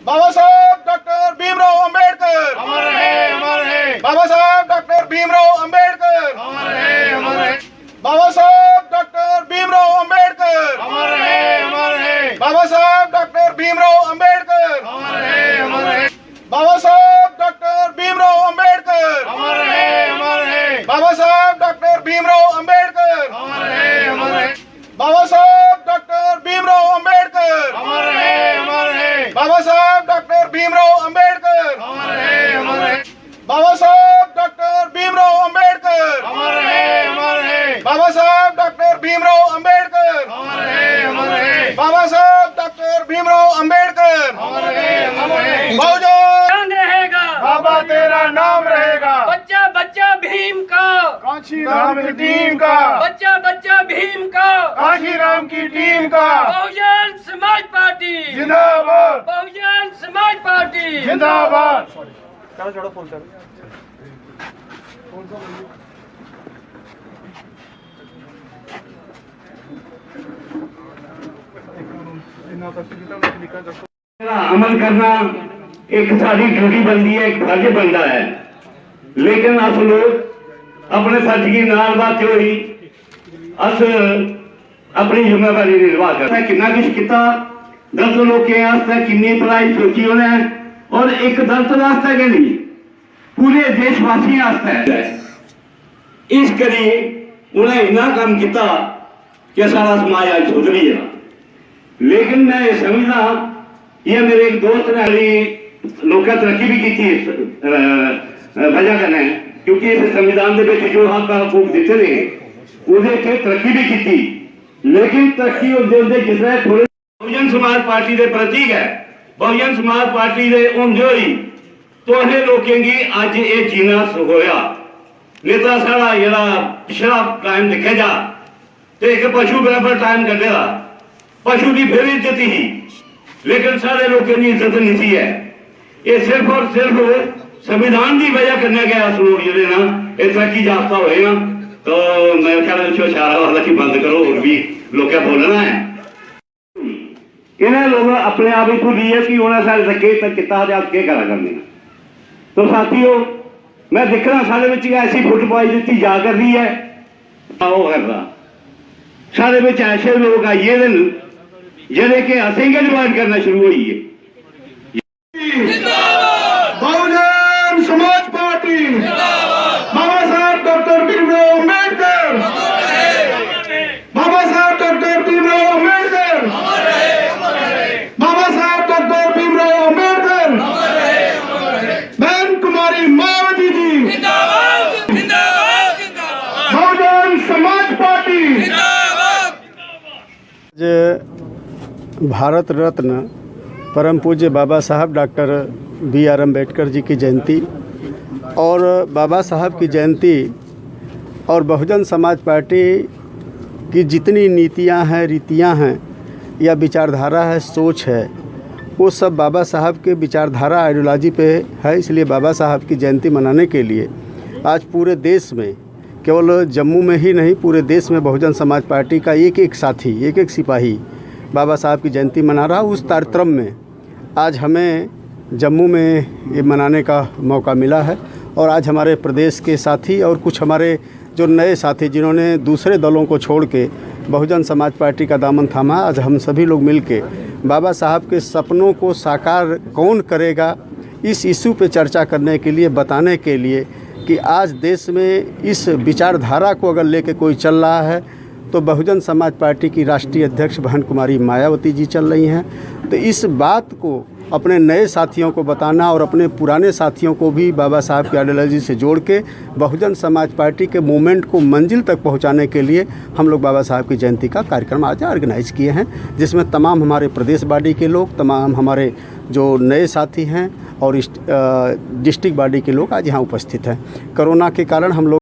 बाबा साहब डॉक्टर भीमराव अंबेडकर अमर है, अमर है। बाबा साहब डॉक्टर भीमराव अंबेडकर अमर है, अमर है। बाबा साहब डॉक्टर भीमराव अंबेडकर अमर है, अमर है। बाबा साहब डॉक्टर भीमराव अंबेडकर अमर है, अमर है। बाबा साहब डॉक्टर भीमराव अंबेडकर अमर है, अमर है। बाबा साहब डॉक्टर भीमराव अंबेडकर अमर है, अमर है। बाबा साहब डॉक्टर भीमराव अंबेडकर अमर है, अमर है। बाबा साहब डॉक्टर भीमराव अंबेडकर अमर है, अमर है। बाबा साहब डॉक्टर भीमराव अंबेडकर अमर है, अमर है। बाबा साहब डॉक्टर भीमराव अंबेडकर अमर है, अमर है। बाबा साहब डॉक्टर भीमराव अंबेडकर अमर है, अमर है। बहुजन रहेगा बाबा तेरा नाम रहेगा। बच्चा बच्चा भीम का, काशी राम की टीम का, बच्चा बच्चा भीम का, काशी राम की टीम का बहुजन समाज पार्टी, जिंदाबाद बहुजन समाज पार्टी जिंदाबाद। अमल करना एक सारी ड्यूटी बनती है, एक फर्ज बनता है, लेकिन अस लोग अपने फर्ज की नाल बात हुई अस अपनी जिम्मेवारी निर्वाह करते किन्ना कुछ किया दलित लोगों किन्नी भलाई सोची उन्हें और एक दलित वास्ते के लिए पूरे देशवासियों इस करी उन्हें इन्ना काम किया कि सारा समाज आज सुधरी है। लेकिन मैं ये समझना ये मेरे एक दोस्त ने लोग तरक्की भी की थी इस वजह कन्नै क्योंकि इस संविधान के जो हक हकूक दिते ने उहदे च तरक्की भी की थी, लेकिन तरक्की उहदे जिसलै थोड़े बहुजन समाज पार्टी के प्रतीक है, बहुजन समाज पार्टी के होंदे ही तुसें लोकें गी अज ये जीना होया। नेता साढ़ा जेह्ड़ा पिछड़ा टाइम दिक्खेआ जा तो एक पशु बराबर टाइम कड्ढेआ, पशु की फिर इज्जत ही लेकिन सारे लोगों की इज्जत नहीं थी है। ये सिर्फ और सिर्फ संविधान की वजह करने गया लोग जो ना ये तरक्की याफ्ता हुए ना, तो मेरे ख्याल इशारा वाला कि बंद करो और भी लोग बोलना है। इन्हें लोग अपने आप ही भूली है कि उन्हें सारे धक्के तक किता के करा करने। तो साथियों मैं देखना सारे में ऐसी फुटबॉल दी जा कर रही है करना सारे में ऐसे लोग आइए जेडे के असेंगे डिमांड करना शुरू हुई है। बहुजन समाज पार्टी बाबा साहब डॉक्टर भीमराव अंबेडकर, बाबा साहब डॉक्टर भीमराव अंबेडकर, बाबा साहब डॉक्टर भीमराव अंबेडकर, बहन कुमारी मायावती जी बहुजन समाज पार्टी। भारत रत्न परम पूज्य बाबा साहब डॉक्टर B.R. अम्बेडकर जी की जयंती और बाबा साहब की जयंती और बहुजन समाज पार्टी की जितनी नीतियां हैं, रीतियां हैं या विचारधारा है, सोच है, वो सब बाबा साहब के विचारधारा आइडियोलॉजी पे है। इसलिए बाबा साहब की जयंती मनाने के लिए आज पूरे देश में, केवल जम्मू में ही नहीं, पूरे देश में बहुजन समाज पार्टी का एक एक साथी, एक एक सिपाही बाबा साहब की जयंती मना रहा। उस तारतम्य में आज हमें जम्मू में ये मनाने का मौका मिला है और आज हमारे प्रदेश के साथी और कुछ हमारे जो नए साथी जिन्होंने दूसरे दलों को छोड़ के बहुजन समाज पार्टी का दामन थामा, आज हम सभी लोग मिल के बाबा साहब के सपनों को साकार कौन करेगा इस इशू पे चर्चा करने के लिए, बताने के लिए कि आज देश में इस विचारधारा को अगर लेके कोई चल रहा है तो बहुजन समाज पार्टी की राष्ट्रीय अध्यक्ष बहन कुमारी मायावती जी चल रही हैं। तो इस बात को अपने नए साथियों को बताना और अपने पुराने साथियों को भी बाबा साहब की आइडियोलॉजी से जोड़ के बहुजन समाज पार्टी के मूवमेंट को मंजिल तक पहुंचाने के लिए हम लोग बाबा साहब की जयंती का कार्यक्रम आज ऑर्गेनाइज किए हैं, जिसमें तमाम हमारे प्रदेश बॉडी के लोग, तमाम हमारे जो नए साथी हैं और डिस्ट्रिक्ट बॉडी के लोग आज यहाँ उपस्थित हैं। कोरोना के कारण हम लोग